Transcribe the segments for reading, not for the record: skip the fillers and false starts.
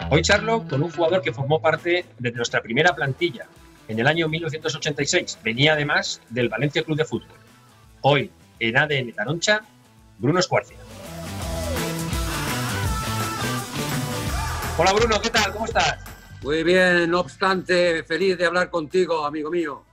Hoy charlo con un jugador que formó parte de nuestra primera plantilla en el año 1986. Venía además del Valencia Club de Fútbol. Hoy, en ADN Taroncha, Bruno Escuarcia. Hola Bruno, ¿qué tal? ¿Cómo estás? Muy bien, no obstante, feliz de hablar contigo, amigo mío.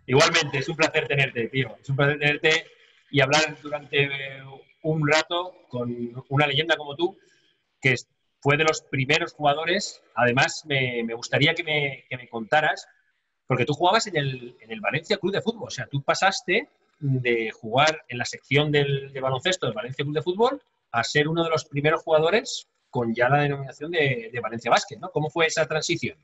Igualmente, es un placer tenerte, tío. Es un placer tenerte y hablar durante un rato con una leyenda como tú, que fue de los primeros jugadores. Además, me gustaría que me contaras, porque tú jugabas en el Valencia Club de Fútbol. O sea, tú pasaste de jugar en la sección de baloncesto del Valencia Club de Fútbol a ser uno de los primeros jugadores con ya la denominación de Valencia Basket, ¿no? ¿Cómo fue esa transición?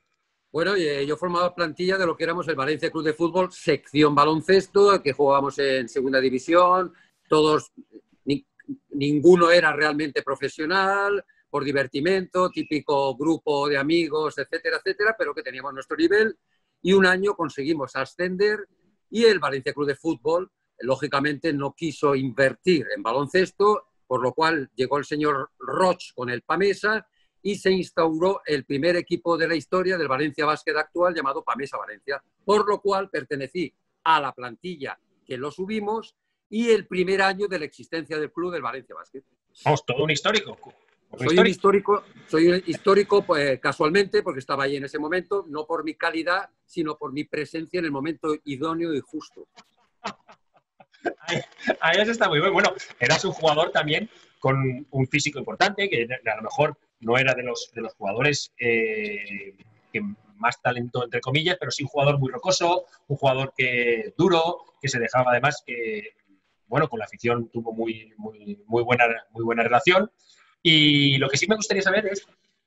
Bueno, yo formaba plantilla de lo que éramos el Valencia Club de Fútbol, sección baloncesto, que jugábamos en segunda división. Todos, ninguno era realmente profesional, por divertimento, típico grupo de amigos, etcétera, etcétera, pero que teníamos nuestro nivel. Y un año conseguimos ascender y el Valencia Club de Fútbol, lógicamente, no quiso invertir en baloncesto, por lo cual llegó el señor Roch con el Pamesa y se instauró el primer equipo de la historia del Valencia Basket actual llamado Pamesa Valencia, por lo cual pertenecí a la plantilla que lo subimos y el primer año de la existencia del club del Valencia Basket. Vamos, todo un histórico. Soy un histórico pues, casualmente, porque estaba ahí en ese momento, no por mi calidad, sino por mi presencia en el momento idóneo y justo. Ahí eso está muy bien. Bueno, eras un jugador también con un físico importante, que a lo mejor no era de los jugadores que más talento, entre comillas, pero sí un jugador muy rocoso, un jugador duro, que se dejaba además que, bueno, con la afición tuvo muy buena relación. Y lo que sí me gustaría saber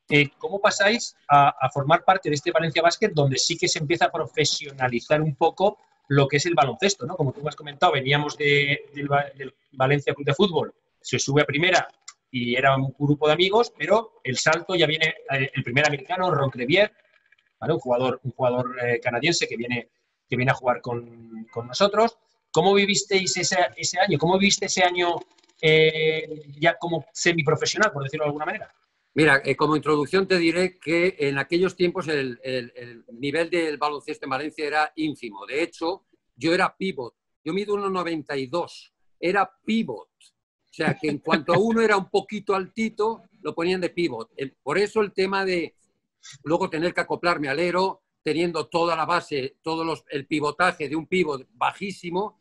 es cómo pasáis a formar parte de este Valencia Basket, donde sí que se empieza a profesionalizar un poco lo que es el baloncesto, ¿no? Como tú me has comentado, veníamos del Valencia Club de Fútbol, se sube a primera y era un grupo de amigos, pero el salto ya viene el primer americano, Ron Crevier, ¿vale? Un jugador canadiense que viene a jugar con nosotros. ¿Cómo vivisteis ese año? ¿Cómo viviste ese año ya como semiprofesional, por decirlo de alguna manera? Mira, como introducción te diré que en aquellos tiempos el nivel del baloncesto en Valencia era ínfimo. De hecho, yo era pivot. Yo mido 1,92. Era pivot. O sea, que en cuanto a uno era un poquito altito, lo ponían de pivot. Por eso el tema de luego tener que acoplarme al alero, teniendo toda la base, el pivotaje de un pivot bajísimo,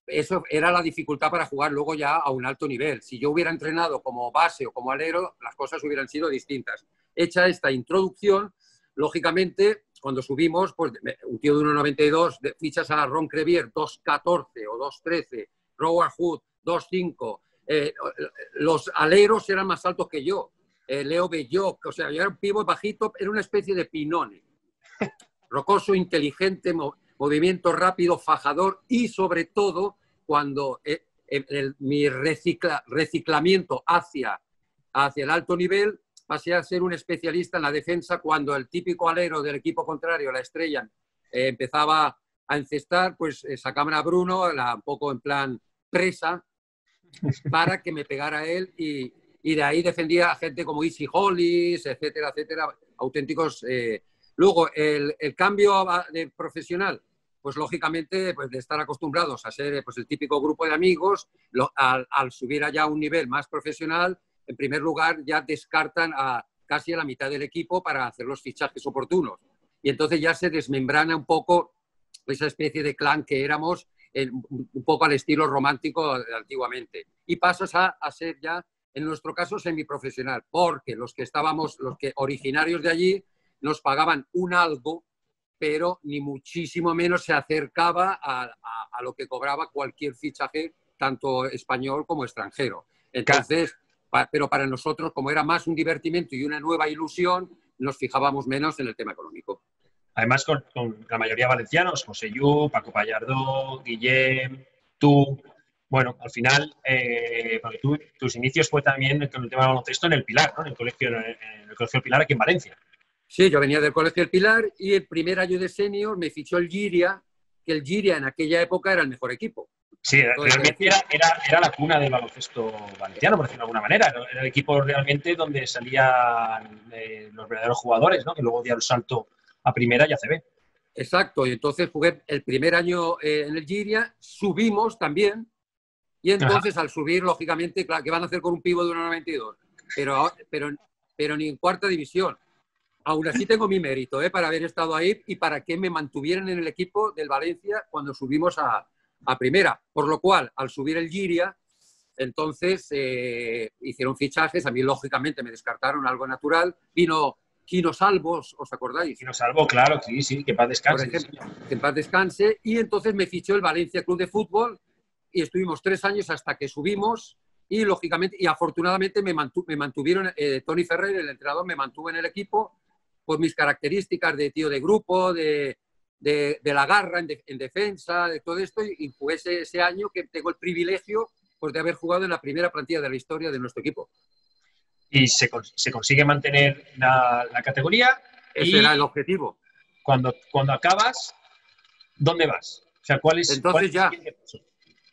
eso era la dificultad para jugar luego ya a un alto nivel. Si yo hubiera entrenado como base o como alero, las cosas hubieran sido distintas. Hecha esta introducción, lógicamente, cuando subimos, pues un tío de 1,92, fichas a Ron Crevier 2,14 o 2,13, Robert Hood 2,5. Los aleros eran más altos que yo. Leo Belloc, o sea, yo era un pívot bajito, era una especie de Pinone. Rocoso, inteligente, movimiento rápido, fajador y sobre todo cuando mi reciclamiento hacia el alto nivel pasé a ser un especialista en la defensa cuando el típico alero del equipo contrario, la estrella, empezaba a encestar, pues sacaban a Bruno un poco en plan presa para que me pegara él y de ahí defendía a gente como Easy Hollis, etcétera, etcétera, auténticos... Luego, el cambio de profesional, pues lógicamente, pues de estar acostumbrados a ser pues, el típico grupo de amigos, al subir allá a un nivel más profesional, en primer lugar ya descartan casi a la mitad del equipo para hacer los fichajes oportunos. Y entonces ya se desmembrana un poco esa especie de clan que éramos, un poco al estilo romántico de antiguamente. Y pasas a ser ya, en nuestro caso, semiprofesional, porque los que originarios de allí, nos pagaban un algo, pero ni muchísimo menos se acercaba a lo que cobraba cualquier fichaje, tanto español como extranjero. Entonces, pero para nosotros, como era más un divertimento y una nueva ilusión, nos fijábamos menos en el tema económico. Además, con la mayoría valencianos, José Yu, Paco Pallardó, Guillem, tú. Bueno, al final, porque tus inicios fue también con el tema del baloncesto en el Pilar, ¿no? En el colegio del Pilar aquí en Valencia. Sí, yo venía del Colegio del Pilar y el primer año de senior me fichó el Giria, que el Giria en aquella época era el mejor equipo. Sí, realmente era la cuna del baloncesto valenciano, por decirlo de alguna manera. Era el equipo realmente donde salían los verdaderos jugadores, ¿no? Que luego dieron el salto a primera y a CB. Exacto, y entonces jugué el primer año en el Giria, subimos también, y entonces al subir, lógicamente, claro, ¿qué van a hacer con un pivo de 1,92? Pero ni en cuarta división. Aún así tengo mi mérito para haber estado ahí y para que me mantuvieran en el equipo del Valencia cuando subimos a primera. Por lo cual, al subir el Giria, entonces hicieron fichajes, a mí lógicamente me descartaron, algo natural, vino Quino Salvo, ¿os acordáis? Quino Salvo, claro, sí, que en paz descanse. Por ejemplo, que en paz descanse, y entonces me fichó el Valencia Club de Fútbol y estuvimos 3 años hasta que subimos y lógicamente y afortunadamente me mantuvieron, Toni Ferrer, el entrenador, me mantuvo en el equipo por mis características de tío de grupo, de la garra en defensa, de todo esto, y jugué ese año que tengo el privilegio pues, de haber jugado en la primera plantilla de la historia de nuestro equipo. Y se consigue mantener la categoría. Ese era el objetivo. Cuando acabas, ¿dónde vas? O sea, Entonces ya,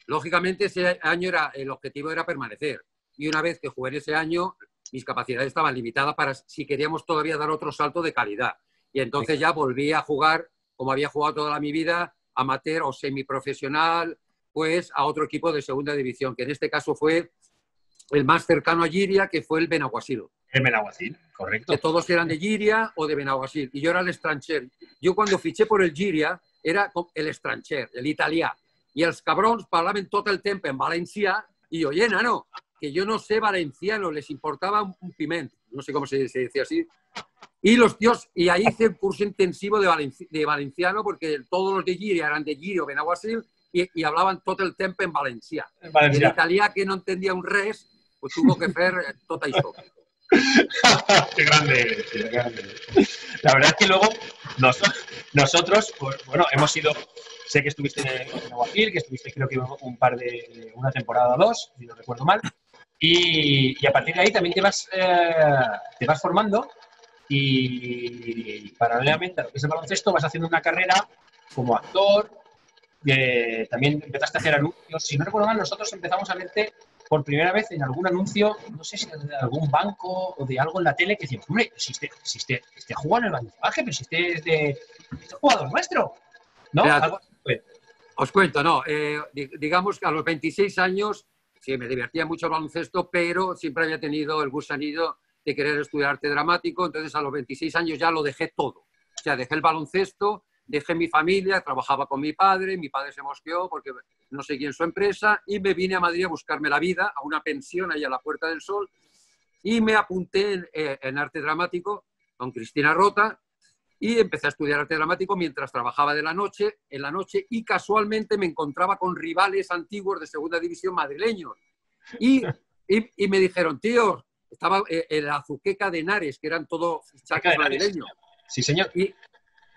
lógicamente ese año el objetivo era permanecer. Y una vez que jugué en ese año, mis capacidades estaban limitadas para si queríamos todavía dar otro salto de calidad. Y entonces ya volví a jugar, como había jugado toda mi vida, amateur o semiprofesional, pues a otro equipo de segunda división, que en este caso fue el más cercano a Giria, que fue el Benaguasil. El Benaguasil, correcto. Que todos eran de Giria o de Benaguasil. Y yo era el estranger. Yo cuando fiché por el Giria era el estranger, el italià. I els cabrons parlaven tot el temps en valencià y yo, oye, nano, que yo no sé valenciano, les importaba un piment. No sé cómo se decía así. Y los tíos, y ahí hice un curso intensivo de valenciano porque todos los de Giria eran de Giria o Benaguasil y hablaban tot el temps en valencià. El italià, que no entendía un res, pues tuvo que fer tot això. Qué grande, qué grande. La verdad es que luego nosotros, pues, bueno, hemos ido, sé que estuviste en Aguaquil, que estuviste creo que una temporada o 2, si no recuerdo mal, y a partir de ahí también te vas formando y paralelamente a lo que es el baloncesto vas haciendo una carrera como actor, también empezaste a hacer anuncios, si no recuerdo mal, nosotros empezamos a verte por primera vez en algún anuncio, no sé si de algún banco o de algo en la tele, que decíamos, hombre, si este juega en el Valencia Basket, pero si este es jugador nuestro, ¿no? Algo así. Os cuento, no, digamos que a los 26 años, sí, me divertía mucho el baloncesto, pero siempre había tenido el gusanillo de querer estudiar arte dramático, entonces a los 26 años ya lo dejé todo. O sea, dejé el baloncesto, dejé mi familia, trabajaba con mi padre se mosqueó porque no seguía en su empresa y me vine a Madrid a buscarme la vida, a una pensión ahí a la Puerta del Sol y me apunté en arte dramático con Cristina Rota y empecé a estudiar arte dramático mientras trabajaba en la noche y casualmente me encontraba con rivales antiguos de segunda división madrileños y me dijeron, tío, estaba el Azuqueca de Henares, que eran todos fichajes madrileños. Sí, señor.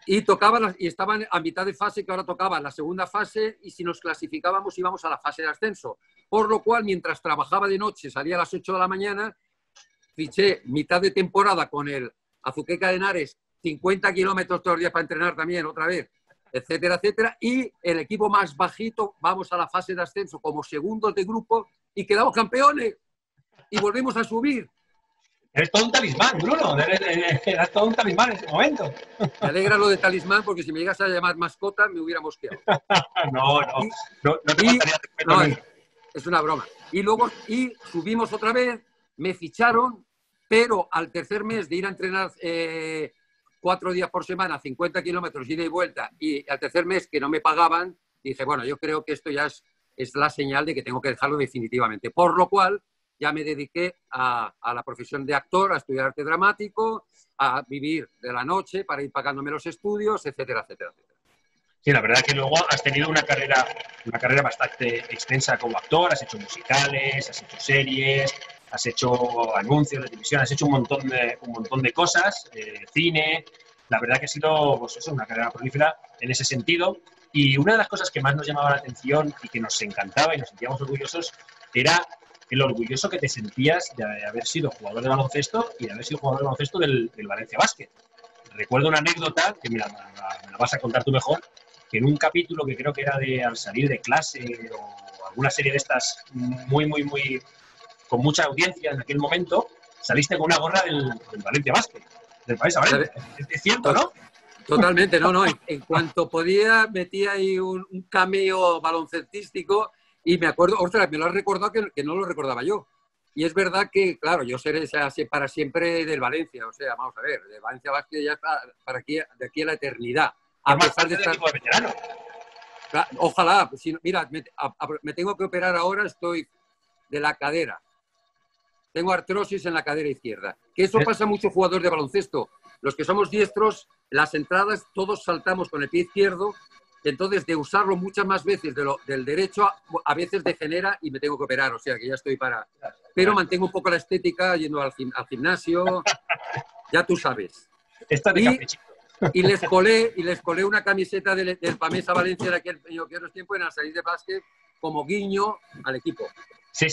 Y tocaban, y estaban a mitad de fase, que ahora tocaban la segunda fase, y si nos clasificábamos íbamos a la fase de ascenso. Por lo cual, mientras trabajaba de noche, salía a las 8 de la mañana, fiché mitad de temporada con el Azuqueca de Henares, 50 kilómetros todos los días para entrenar también, otra vez, etcétera, etcétera. Y el equipo más bajito, vamos a la fase de ascenso como segundos de grupo y quedamos campeones. Y volvimos a subir. Eres todo un talismán, Bruno. Eres todo un talismán en ese momento. Me alegra lo de talismán porque si me llegas a llamar mascota me hubiera mosqueado. No te faltaría respeto. No, es una broma. Y luego subimos otra vez, me ficharon, pero al tercer mes de ir a entrenar 4 días por semana, 50 kilómetros ida y vuelta, y al tercer mes que no me pagaban, dije, bueno, yo creo que esto ya es la señal de que tengo que dejarlo definitivamente. Por lo cual ya me dediqué a la profesión de actor, a estudiar arte dramático, a vivir de la noche para ir pagándome los estudios, etcétera, etcétera, etcétera. Sí, la verdad es que luego has tenido una carrera bastante extensa como actor, has hecho musicales, has hecho series, has hecho anuncios de televisión, has hecho un montón de cosas, cine. La verdad que ha sido pues eso, una carrera prolífera en ese sentido. Y una de las cosas que más nos llamaba la atención y que nos encantaba y nos sentíamos orgullosos era el orgulloso que te sentías de haber sido jugador de baloncesto y de haber sido jugador de baloncesto del Valencia Basket. Recuerdo una anécdota que me la vas a contar tú mejor, que en un capítulo que creo que era de al salir de clase o alguna serie de estas muy con mucha audiencia en aquel momento, saliste con una gorra del Valencia Basket. del país. Es cierto, ¿no? Totalmente, no. En cuanto podía, metía ahí un cameo baloncestístico y me acuerdo, ostras, me lo has recordado que no lo recordaba yo. Y es verdad que, claro, yo seré para siempre del Valencia. O sea, vamos a ver, del Valencia Basket ya está de aquí a la eternidad. A pesar de estar... de veterano. Ojalá, mira, me tengo que operar ahora, estoy de la cadera. Tengo artrosis en la cadera izquierda. Que eso pasa a muchos jugadores de baloncesto. Los que somos diestros, las entradas todos saltamos con el pie izquierdo, entonces de usarlo muchas más veces del derecho a veces degenera y me tengo que operar, o sea que ya estoy para... Pero mantengo un poco la estética yendo al gimnasio, ya tú sabes. Y les colé una camiseta del Pamesa Valencia de aquellos tiempos en la salida de básquet como guiño al equipo. Sí,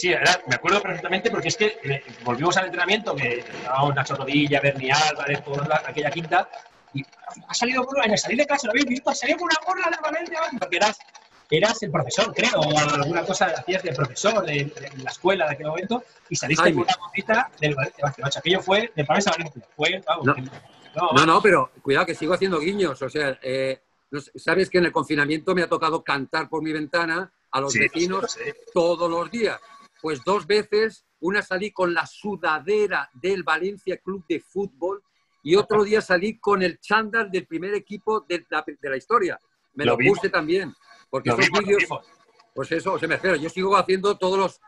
me acuerdo perfectamente porque es que volvimos al entrenamiento, que estábamos Nacho Rodilla, Berni Álvarez, toda aquella quinta, y ha salido en el salir de clase, ¿lo habéis visto? Ha salido con una gorra de Valencia, porque eras el profesor, creo, o alguna cosa hacías de profesor en la escuela de aquel momento, y saliste con una gorrita del Valencia Basket. Aquello fue de Pamesa Valencia. No, pero cuidado que sigo haciendo guiños, o sea, sabes que en el confinamiento me ha tocado cantar por mi ventana a los vecinos todos los días. Pues 2 veces, una salí con la sudadera del Valencia Club de Fútbol y otro día salí con el chándal del primer equipo de la historia. Me lo puse también, porque esos vídeos, pues eso, o sea, me refiero, yo sigo haciendo todos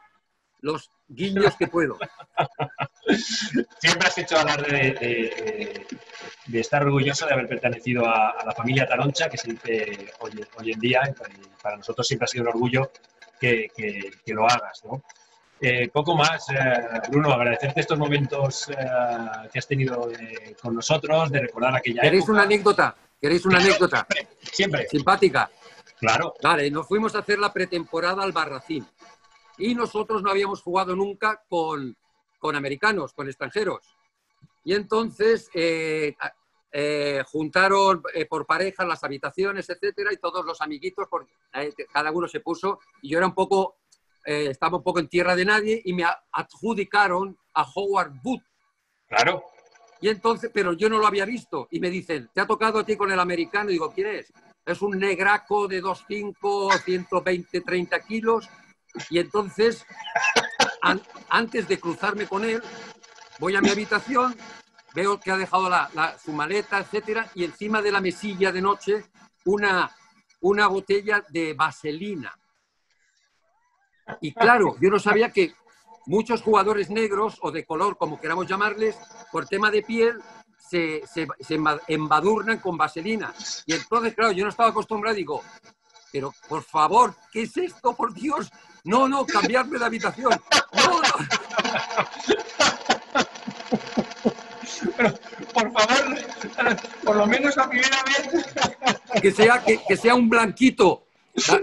los guiños que puedo. Siempre has hecho hablar de estar orgulloso de haber pertenecido a la familia Taroncha, que se dice hoy en día, y para nosotros siempre ha sido un orgullo que lo hagas, ¿no? Poco más, Bruno, agradecerte estos momentos que has tenido con nosotros, de recordar aquella ¿Queréis época. una anécdota? ¿Queréis una anécdota? Siempre. Simpática. Claro. Vale, nos fuimos a hacer la pretemporada al Barracín y nosotros no habíamos jugado nunca con americanos, con extranjeros. Y entonces juntaron por parejas las habitaciones, etcétera, y todos los amiguitos, cada uno se puso, y yo era estaba un poco en tierra de nadie, y me adjudicaron a Howard Booth. Claro. Y entonces, pero yo no lo había visto, y me dicen, ¿te ha tocado a ti con el americano? Y digo, ¿quién es? Es un negraco de 2'5", 120, 30 kilos, y entonces... Antes de cruzarme con él, voy a mi habitación, veo que ha dejado su maleta, etcétera, y encima de la mesilla de noche una botella de vaselina. Y claro, yo no sabía que muchos jugadores negros o de color, como queramos llamarles, por tema de piel, se embadurnan con vaselina. Y entonces, claro, yo no estaba acostumbrado, digo, pero por favor, ¿qué es esto? Por Dios, no, cambiarme de habitación. No. Pero, por favor, por lo menos la primera vez. Que sea un blanquito.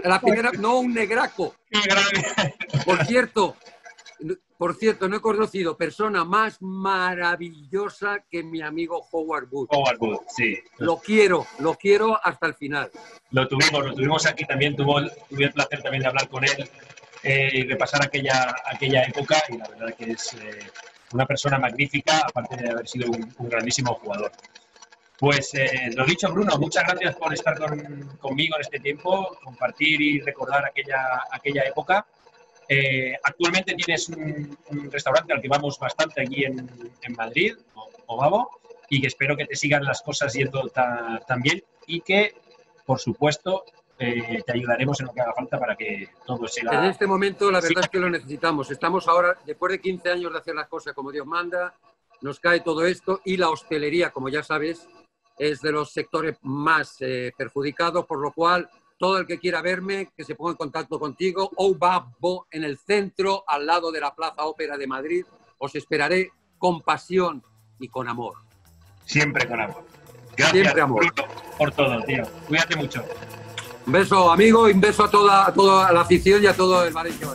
La primera, no un negraco. Por cierto, no he conocido persona más maravillosa que mi amigo Howard Booth. Howard Booth, sí. Lo quiero hasta el final. Lo tuvimos aquí también, tuve el placer también de hablar con él y repasar aquella época, y la verdad que es una persona magnífica, aparte de haber sido un grandísimo jugador. Pues lo dicho, Bruno, muchas gracias por estar conmigo en este tiempo, compartir y recordar aquella época. Actualmente tienes un restaurante al que vamos bastante aquí en Madrid, Obavo, y que espero que te sigan las cosas yendo tan bien, y que, por supuesto, te ayudaremos en lo que haga falta para que todo siga. En este momento, la verdad es que lo necesitamos. Estamos ahora, después de 15 años de hacer las cosas como Dios manda, nos cae todo esto, y la hostelería, como ya sabes, es de los sectores más perjudicados, por lo cual todo el que quiera verme, que se ponga en contacto contigo. Obavo, en el centro, al lado de la Plaza Ópera de Madrid. Os esperaré con pasión y con amor. Siempre con amor. Gracias, siempre amor. Bruno, por todo, tío. Cuídate mucho. Un beso, amigo, y un beso a toda la afición y a todo el Valencia.